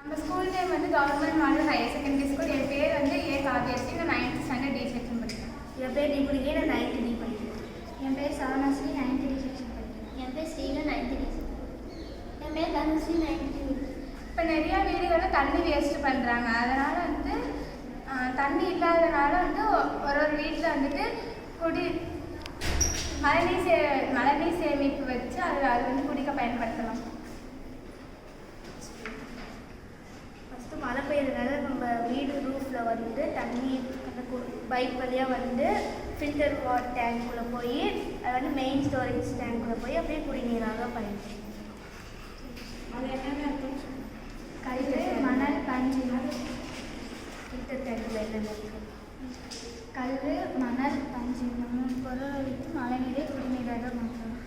நம்ம school name வந்து government model higher secondary school. என் பேர் வந்து ஏ காவியஸ்ரீ. நான் 9th ஸ்டாண்டர்ட் டி செக்ஷன் படிக்கிறேன். என் பேர் தீபுலிகே. நான் 9th டி படிக்கிறேன். என் பேர் சவனாஸ்ரீ. 9th டி செக்ஷன் படிக்கிறேன். என் பேர் ஸ்ரீலா. 9th D. என் பேர் தனுஸ்ரீ. 9th D. இப்போ நிறையா வீடுகளில் தண்ணி வேஸ்ட் பண்ணுறாங்க. அதனால் வந்து தண்ணி இல்லாதனால வந்து ஒரு வீட்டில் வந்துட்டு மழைநீர் சேமிப்பு வச்சு அது வந்து குடிக்க பயன்படுத்தலாம். ஃபஸ்ட்டு மழை பெய்யறதுனால நம்ம வீடு ரூஃபில் வந்து தண்ணி அந்த பைப் வழியாக வந்து ஃபில்டர் வாட்டர் டேங்க்குள்ளே போய் அது வந்து மெயின் ஸ்டோரேஜ் டேங்க்குள்ளே போய் அப்படியே குடிநீராக பயன்படுத்தும். அது என்னென்ன கல், மணல், பஞ்சு. ஃபில்டர் டேங்க்கில் என்னென்ன இருக்குது? கல், மணல், பஞ்சு இந்த 3 பொருளை வைத்து மழை நீரை குடிநீராக மாற்றலாம்.